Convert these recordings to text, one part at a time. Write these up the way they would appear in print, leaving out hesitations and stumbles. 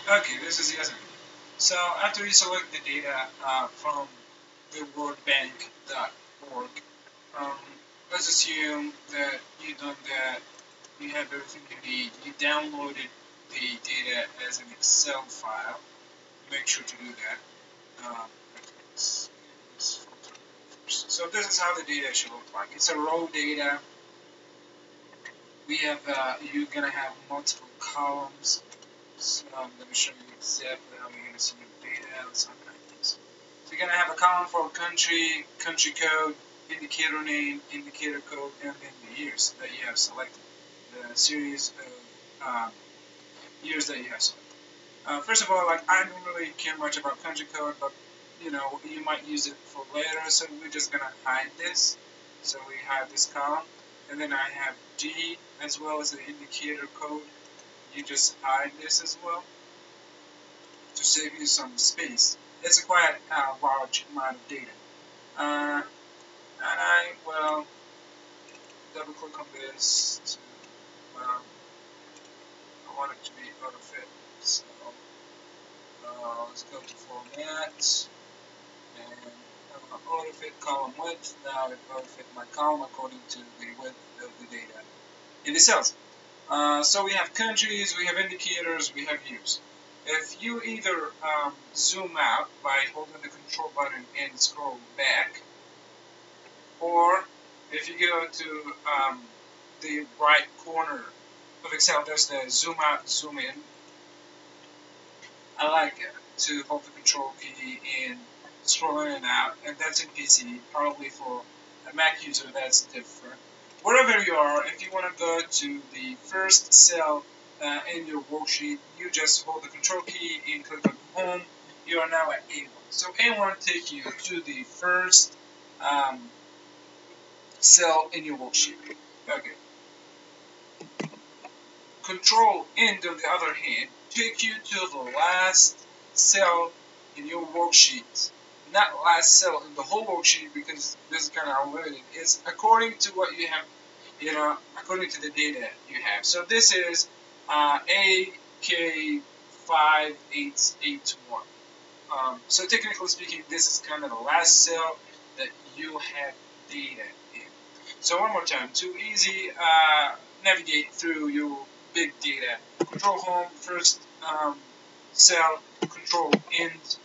Okay, this is yes. So after you select the data from the worldbank.org, um, let's assume that you've done that, you have everything you need, you downloaded the data as an Excel file. Make sure to do that. So this is how the data should look like. It's a raw data. We have you're gonna have multiple columns. So I'm gonna show you exactly how you're gonna see your data and something like this. So you're gonna have a column for country, country code, indicator name, indicator code, and then the years that you have selected. The series of years that you have selected. First of all, like I don't really care much about country code, but you might use it for later, so we're just gonna hide this. So we hide this column, and then I have G as well as the indicator code. You just hide this as well to save you some space. It's a quite large amount of data. And I will double click on this to, I want it to be auto fit. So let's go to format and auto fit column width. Now it auto fit my column according to the width of the data in the cells. So we have countries, we have indicators, we have years. If you either zoom out by holding the control button and scroll back, or if you go to the right corner of Excel, there's the zoom out, zoom in. I like to hold the control key and scroll in and out, and that's in PC. Probably for a Mac user, that's different. Wherever you are, if you want to go to the first cell in your worksheet, you just hold the control key and click on Home. You are now at A1. So A1 takes you to the first cell in your worksheet. Okay. Control End, on the other hand, take you to the last cell in your worksheet. Not last cell in the whole worksheet, because this is kind of unlimited. It's according to what you have, according to the data you have. So this is AK5881. So technically speaking, this is kind of the last cell that you have data in. So one more time, to easy navigate through your big data, control home, first cell, control end,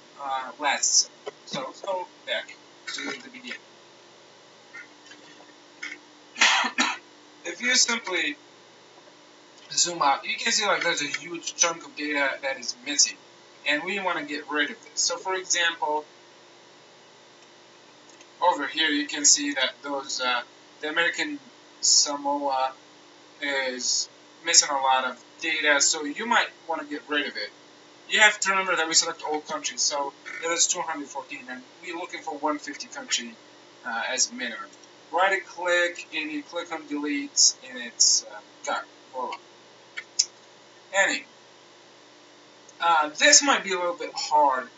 last cell. So let's go back to the beginning. If you simply zoom out, you can see like there's a huge chunk of data that is missing, and we want to get rid of this. So for example, over here you can see that those the American Samoa is missing a lot of data, so you might want to get rid of it. You have to remember that we select all countries, so there's 214, and we're looking for 150 country as minimum. Right click and you click on delete, and it's gone. Voila. Anyway, this might be a little bit hard,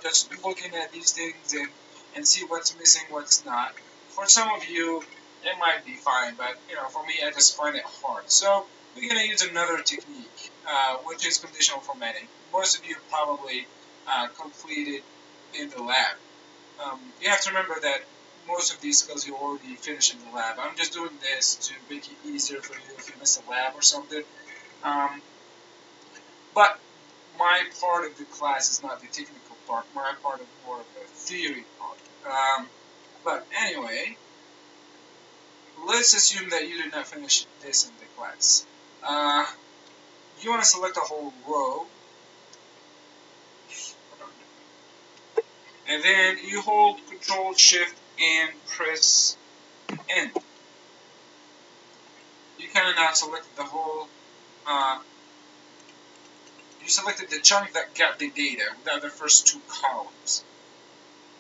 just looking at these things and see what's missing, what's not. For some of you, it might be fine, but for me, I just find it hard. So we're gonna use another technique, which is conditional formatting. Most of you probably completed in the lab. You have to remember that most of these skills you already finished in the lab. I'm just doing this to make it easier for you if you miss a lab or something. But my part of the class is not the technical part. My part is more of the theory part. But anyway, let's assume that you did not finish this in the class. You want to select a whole row, and then you hold Control Shift and press End. You kind of now selected the whole. You selected the chunk that got the data without the first two columns.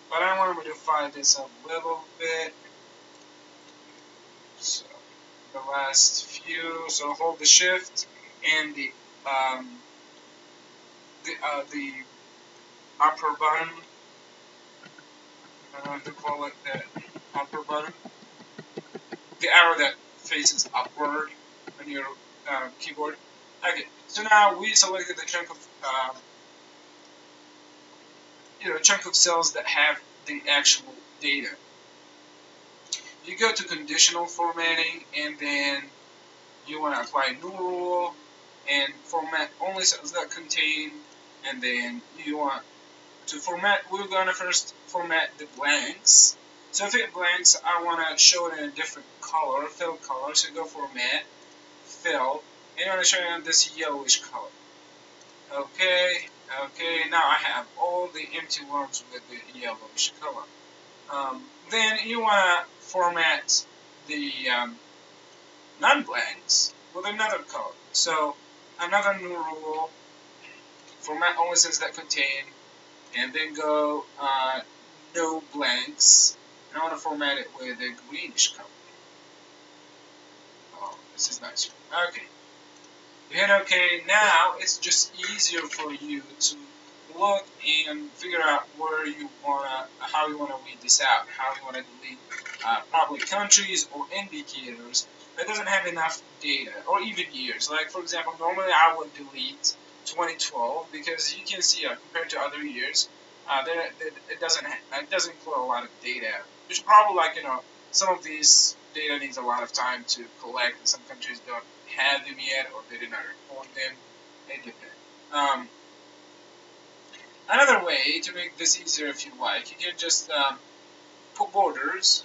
But I want to modify this a little bit. So the last few. So hold the Shift and the upper button. I don't know to call it the upper button. The arrow that faces upward on your keyboard. Okay, so now we selected the chunk of chunk of cells that have the actual data. You go to conditional formatting, and then you want to apply new rule and format only cells that contain, and then you want to format. We're gonna first format the blanks. So if it blanks, I want to show it in a different color, fill color. So go format, fill, and I want to show it in this yellowish color. Okay, okay. Now I have all the empty ones with the yellowish color. Then you want to format the non-blanks with another color. So another new rule, format only cells that contain, and then go no blanks. And I want to format it with a greenish color. Oh, this is nice. Okay. You hit OK. Now it's just easier for you to look and figure out where you wanna, how you wanna weed this out, how you wanna delete probably countries or indicators that doesn't have enough data or even years. Like for example, normally I would delete 2012 because you can see compared to other years, it doesn't include a lot of data. Which probably some of these data needs a lot of time to collect, and some countries don't have them yet or they did not report them. It depends. Another way to make this easier, if you like, you can just put borders,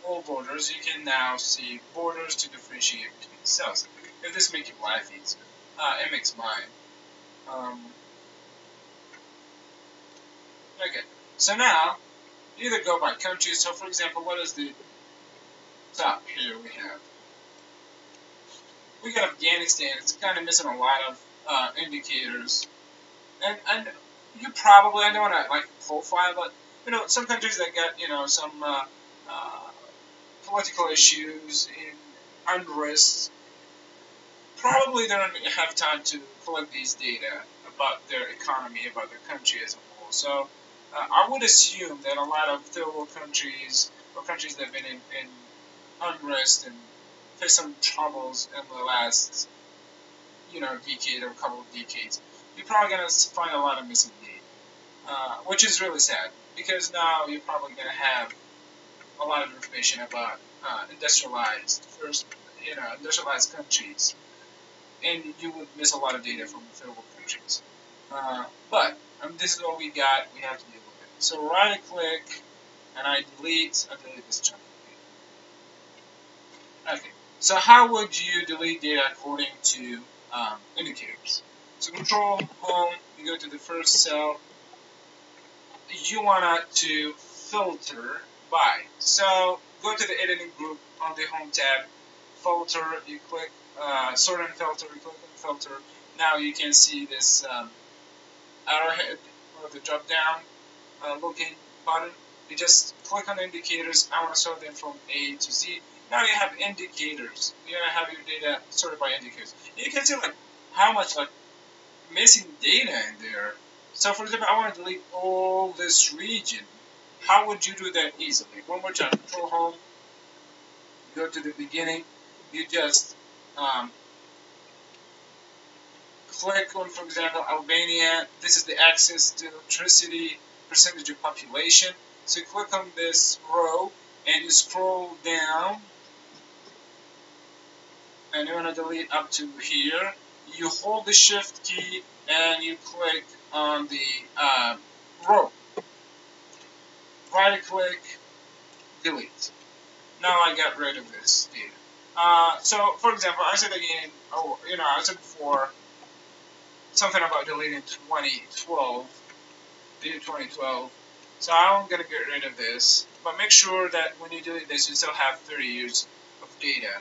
all borders. You can now see borders to differentiate between cells. If this makes your life easier, it makes mine. Okay, so now you either go by country. So for example, what is the top here we have? We got Afghanistan. It's kind of missing a lot of indicators, and you probably, I don't want to like profile, but some countries that got some political issues and unrest, probably they don't have time to collect these data about their economy, about their country as a whole. So I would assume that a lot of third world countries or countries that have been in unrest and faced some troubles in the last decade or couple of decades, you're probably going to find a lot of missing data, which is really sad because now you're probably going to have a lot of information about industrialized countries, and you would miss a lot of data from third world countries. But this is what we got. We have to deal with it. So right click, and I delete this chunk of data. Okay. So how would you delete data according to indicators? So Control Home, you go to the first cell. You want to filter by. So go to the editing group on the Home tab. Filter. You click Sort and Filter. You click on Filter. Now you can see this arrowhead or the drop down looking button. You just click on indicators. I want to sort them from A to Z. Now you have indicators. You're gonna have your data sorted by indicators. And you can see how much missing data in there. So for example, I want to delete all this region. How would you do that easily? One more time. Control Home. Go to the beginning. You just click on, for example, Albania. This is the access to electricity percentage of population. So you click on this row and you scroll down. And you want to delete up to here. You hold the Shift key and you click on the row. Right click, delete. Now I got rid of this data. So, for example, I said again, I said before something about deleting 2012, data 2012. So I'm going to get rid of this. But make sure that when you delete this, you still have 30 years of data.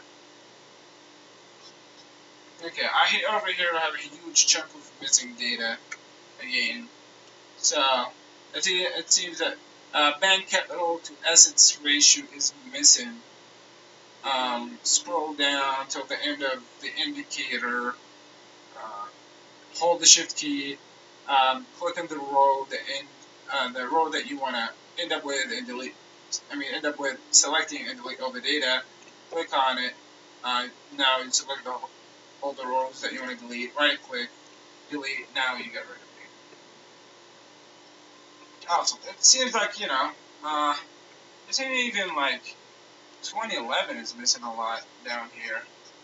Okay, over here I have a huge chunk of missing data again. So it seems that bank capital to assets ratio is missing. Scroll down till the end of the indicator. Hold the Shift key. Click on the row, the row that you want to end up with and delete. End up with selecting and delete all the data. Click on it. Now you select all the rows that you want to delete, right click, delete, now you get rid of it. Awesome. It seems like, it's even like 2011 is missing a lot down here.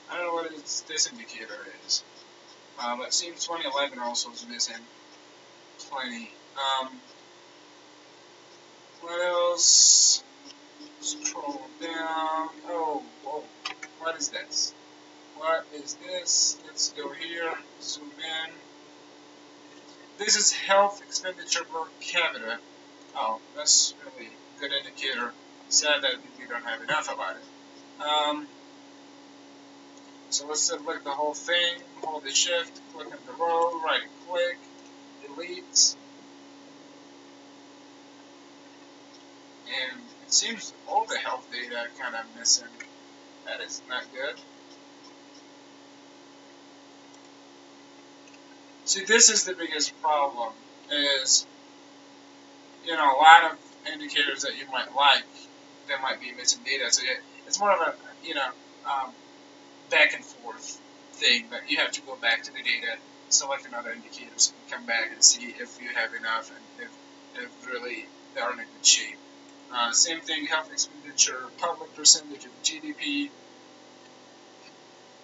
I don't know what this indicator is. But it seems 2011 also is missing plenty. What else? Scroll down. Oh, whoa. What is this? What is this? Let's go here, zoom in. This is health expenditure per capita. Oh, that's really a good indicator. Sad that we don't have enough about it. So let's select the whole thing, hold the shift, click on the row, right click, delete. And it seems all the health data are kind of missing. That is not good. See, this is the biggest problem, is, a lot of indicators that you might like, there might be missing data. So it's more of a, back and forth thing, but you have to go back to the data, select another indicators, and come back and see if you have enough and if really they are in a good shape. Same thing, health expenditure, public percentage of GDP.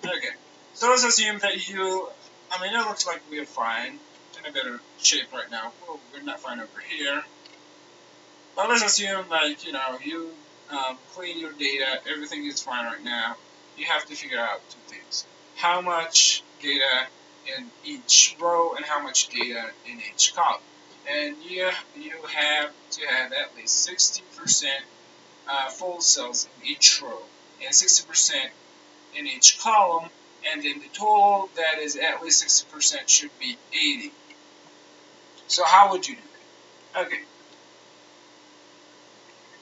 Okay, so let's assume that it looks like we're fine, in a better shape right now. Well, we're not fine over here. But let's assume, you clean your data, everything is fine right now. You have to figure out two things. How much data in each row and how much data in each column. And you have to have at least 60% full cells in each row and 60% in each column, and then the total that is at least 60% should be 80. So how would you do that? Okay.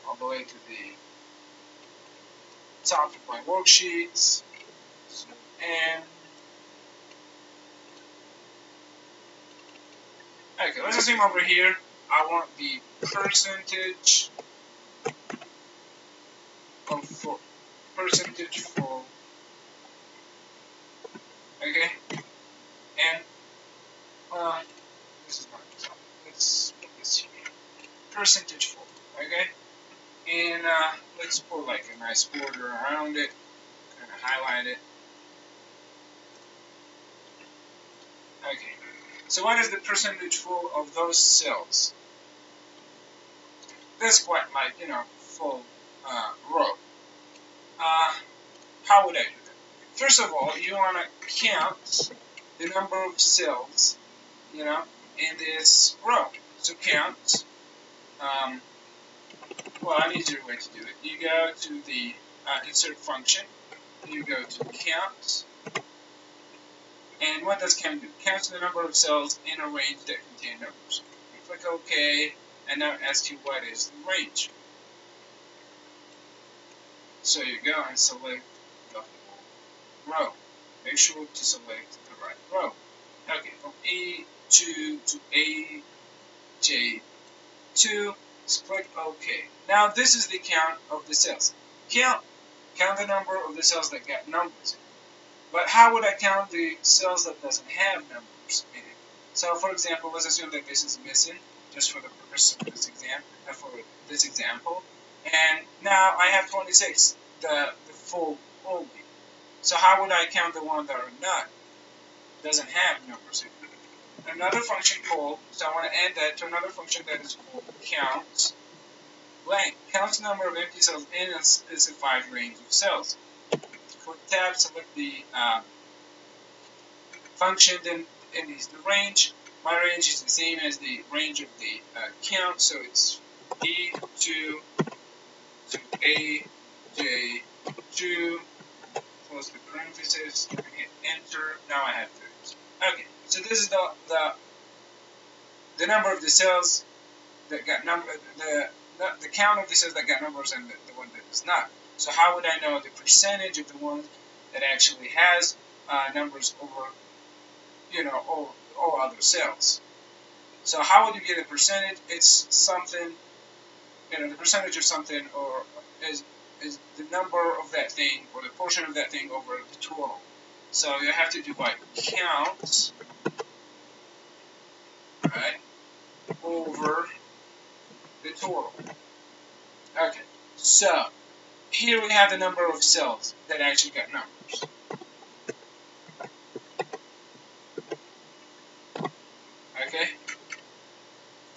All the way to the top of my worksheets. And okay, let's assume over here I want the percentage of percentage full. Okay, and this is not the top. Let's put this here. Percentage full. Okay, and let's put like a nice border around it. Kind of highlight it. Okay, so what is the percentage full of those cells? That's quite like, full row. How would I do that? First of all, you want to count the number of cells, in this row. So count, well, an easier way to do it. You go to the insert function, you go to count, and what does count do? Counts the number of cells in a range that contain numbers. You click OK, and now it asks you what is the range. So you go and select the whole row. Make sure to select the right row. Okay, from A2 to AJ2, just click OK. Now this is the count of the cells. Count the number of the cells that got numbers in it. But how would I count the cells that doesn't have numbers in it? So for example, let's assume that this is missing, just for the purpose of this example. And now I have 26, the full only. So how would I count the one that are not? Doesn't have numbers in it. Another function called, so I want to add that to another function that is called count blank. Counts the number of empty cells in a specified range of cells. Click tab, select the function, then it is the range. My range is the same as the range of the count, so it's E2 to AJ2, close the parentheses, hit enter. Now I have 30. Okay, so this is the number of the cells that got the count of the cells that got numbers and the one that does not. So how would I know the percentage of the one that actually has numbers over, all other cells? So how would you get a percentage? It's something, the percentage of something, or is the number of that thing, or the portion of that thing over the total. So you have to divide count, right, over the total. Okay, so here we have the number of cells that actually got numbers. Okay,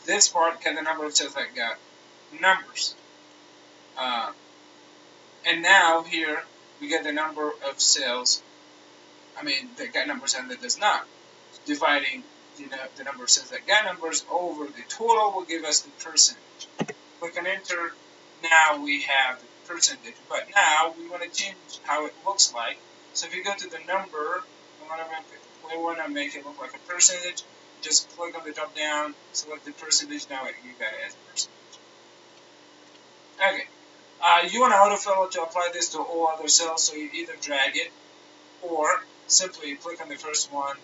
this part got the number of cells that got numbers. And now here we get the number of cells, that got numbers and that does not. Dividing the number of cells that got numbers over the total will give us the percentage. Click on enter. Now we have the percentage, but now we want to change how it looks like. So if you go to the number, we want to make it look like a percentage. Just click on the drop down, select the percentage. Now you got it as a percentage. Okay. You want to autofill to apply this to all other cells, so you either drag it or simply click on the first one,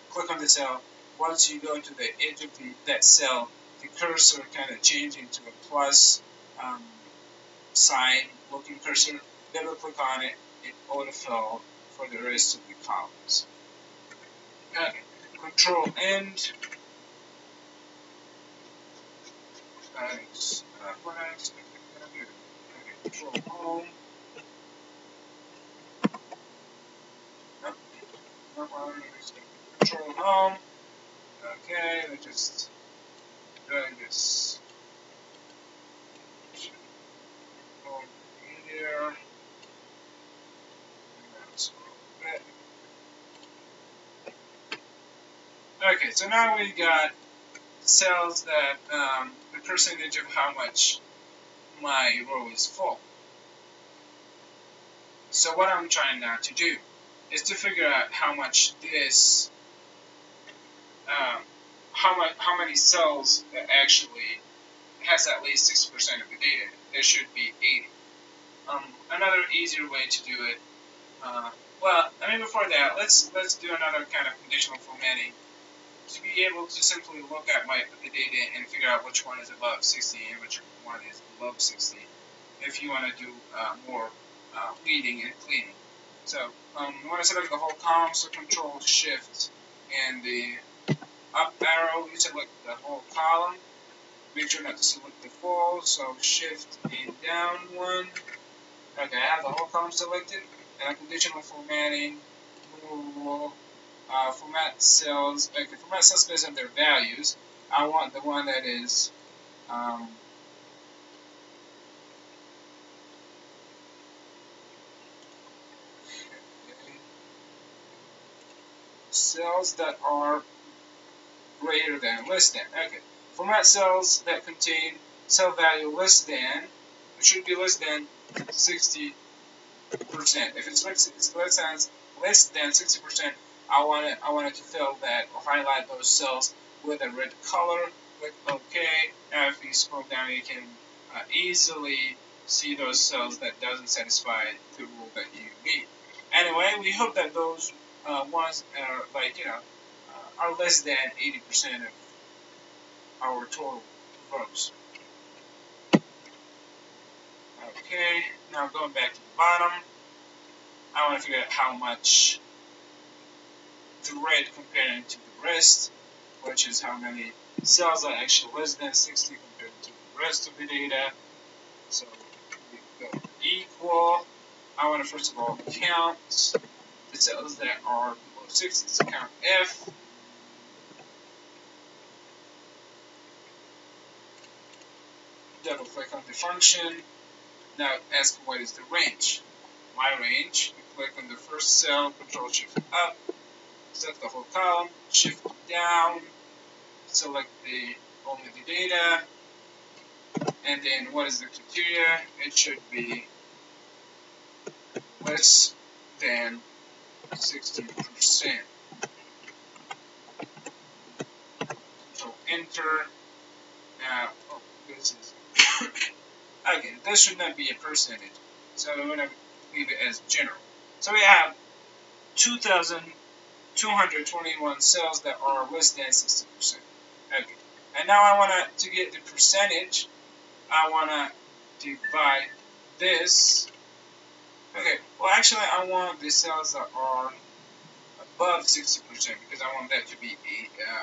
click on the cell. Once you go to the edge of that cell, the cursor kind of changes into a plus sign looking cursor. Double click on it, it autofill for the rest of the columns. Okay. Control end. What I expect I'm going to do. Okay, control home. Control home. Okay, let's just drag this home here. Okay, so now we got cells that the percentage of how much my row is full. So what I'm trying now to do is to figure out how much this, how many cells that actually has at least 60% of the data. There should be 80. Another easier way to do it. Before that, let's do another kind of conditional formatting to be able to simply look at the data and figure out which one is above 60 and which one is below 60. If you want to do more weeding and cleaning. So you want to select the whole column, so Control Shift and the up arrow, you select the whole column. Make sure not to select the full, so Shift and down one. Okay, I have the whole column selected. And conditional formatting, format cells. Okay, format cells based on their values. I want the one that is cells that are greater than, less than. Okay, format cells that contain cell value less than, it should be less than 60%. If it's less than 60%, I want it to fill that or highlight those cells with a red color. Click OK. Now if you scroll down, you can easily see those cells that doesn't satisfy the rule that you need. Anyway, we hope that those ones are are less than 80% of our total rows. Okay, now going back to the bottom, I want to figure out how much the red comparing to the rest, which is how many cells are actually less than 60 compared to the rest of the data. So we go equal. I want to first of all count the cells that are below 60. So count F. Double click on the function. Now ask what is the range. My range, you click on the first cell, Control Shift up, select the whole column, Shift down, select only the data, and then what is the criteria? It should be less than 60%. Control Enter. Now, this is again, this should not be a percentage, so I'm going to leave it as general. So we have 2,221 cells that are less than 60%. Okay, and now I want to get the percentage. I want to divide this Okay, well actually I want the cells that are above 60% because I want that to be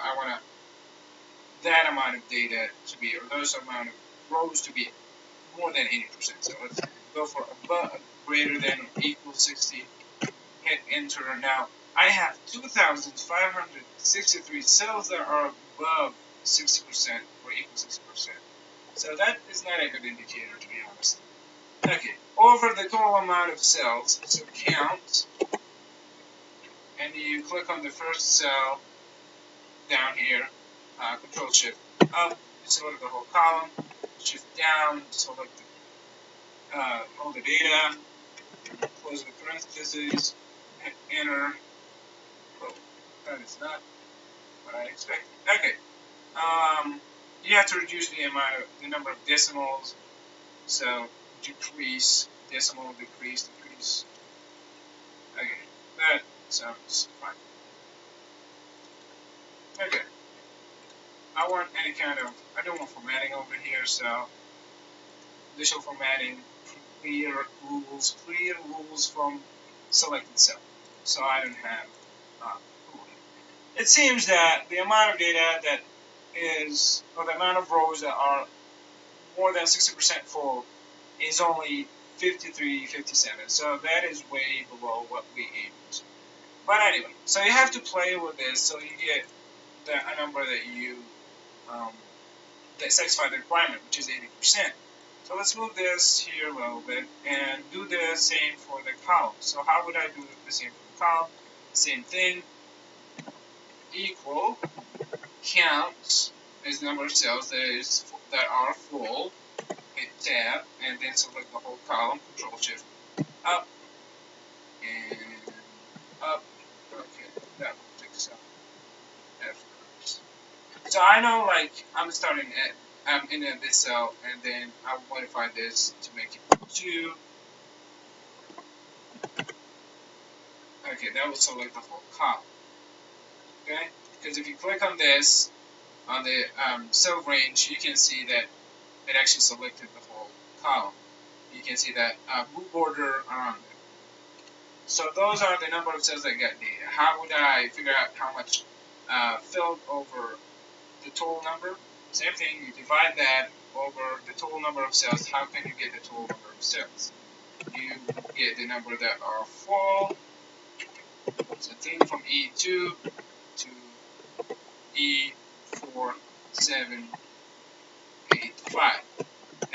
I want that amount of data to be, or those amount of rows to be more than 80%. So let's go for above, greater than or equal 60, hit enter. Now I have 2,563 cells that are above 60% or equal 60%. So that is not a good indicator, to be honest. Okay, over the total amount of cells, so count, and you click on the first cell down here, Control Shift up, select the whole column, Shift down, select all the data, close the parentheses, hit enter. Well, that is not what I expected. Okay, you have to reduce the number of decimals, so decrease, decimal, decrease, decrease. Okay, that sounds fine. Okay, I want any kind of, I don't want formatting over here, so additional formatting, clear rules from selected cell. So I don't have it seems that the amount of data that is, or the amount of rows that are more than 60% full is only 53, 57. So that is way below what we aim to. But anyway, so you have to play with this so you get a number that you that satisfy the requirement, which is 80%. So let's move this here a little bit and do the same for the column. So how would I do the same for the column? Same thing, equal, count is the number of cells that are full, hit tab, and then select the whole column, Control Shift up, and up. Okay, that will fix up afterwards. So I know, like, I'm starting at, I'm in this cell, and then I'll modify this to make it 2. Okay, that will select the whole column. Okay, because if you click on this, on the cell range, you can see that it actually selected the whole column. You can see that blue border around it. So those are the number of cells that get data. How would I figure out how much filled over the total number? Same thing, you divide that over the total number of cells. How can you get the total number of cells? You get the number that are full. So think from E2 to E4785.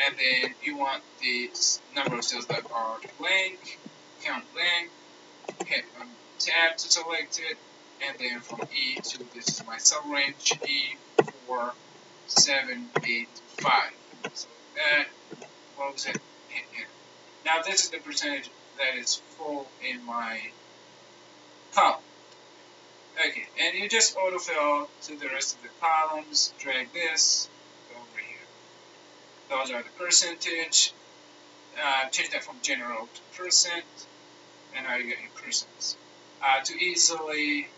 And then you want the number of cells that are blank, count blank, hit on tab to select it, and then from E2, this is my cell range, E4785. So that, close it, hit enter. Now this is the percentage that is full in my column. Okay, and you just autofill to the rest of the columns, drag this over here. Those are the percentage. Change that from general to percent, and now you get your percents. To easily,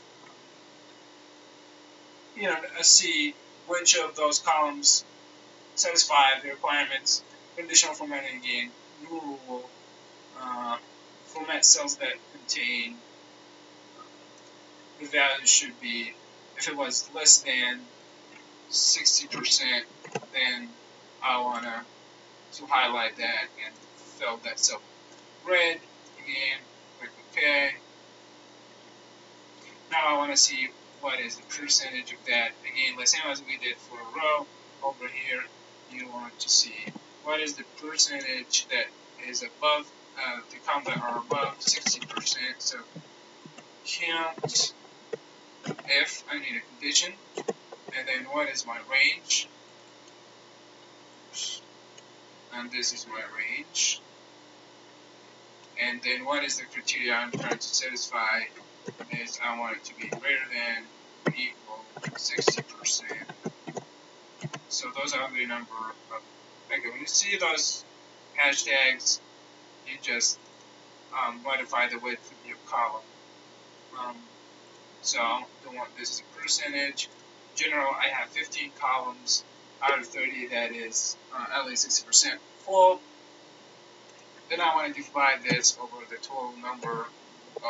see which of those columns satisfy the requirements, conditional formatting again, new rule, format cells that contain the value should be, if it was less than 60%, then I want to highlight that and fill that cell red. Again, click OK. Now I want to see what is the percentage of that. Again, the same as we did for a row. Over here, you want to see what is the percentage that is above, the columns that are above 60%. So count if I need a condition, and then what is my range, and this is my range, and then what is the criteria I'm trying to satisfy is I want it to be greater than or equal 60%. So those are the number of, okay, when you see those hashtags, you just modify the width of your column. So the one, this is a percentage. In general, I have 15 columns out of 30 that is at least 60% full. Then I want to divide this over the total number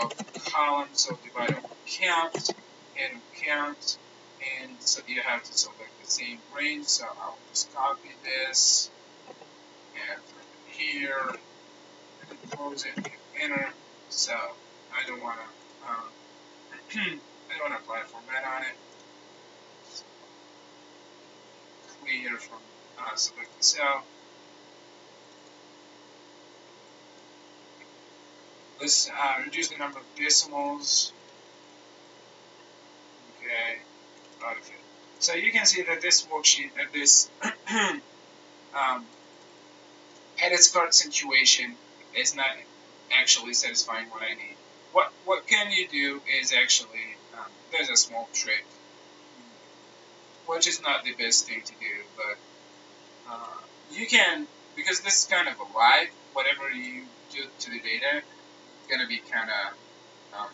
of columns, so divide over count and count, and so you have to select the same range. So I'll just copy this and put it here, and close it, hit enter. So I don't want to I don't want to apply a format on it. So clear from select the cell. Let's reduce the number of decimals. Okay, okay. So you can see that this worksheet, at this at its current situation, is not actually satisfying what I need. What can you do is actually there's a small trick, which is not the best thing to do, but you can, because this is kind of a live. Whatever you do to the data, going to be kind of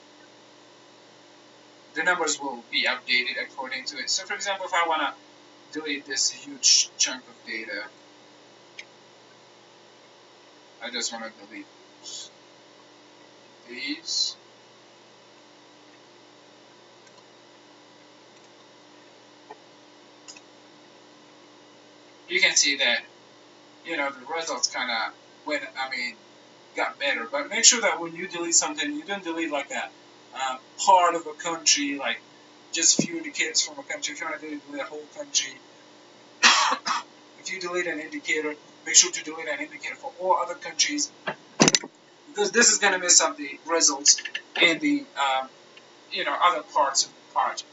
the numbers will be updated according to it. So for example, if I want to delete this huge chunk of data, I just want to delete these. You can see that, you know, the results kind of got better. But make sure that when you delete something, you don't delete like a part of a country, like just few indicators from a country. If you want to delete a whole country, if you delete an indicator, make sure to delete an indicator for all other countries, because this is going to mess up the results in the other parts of the project.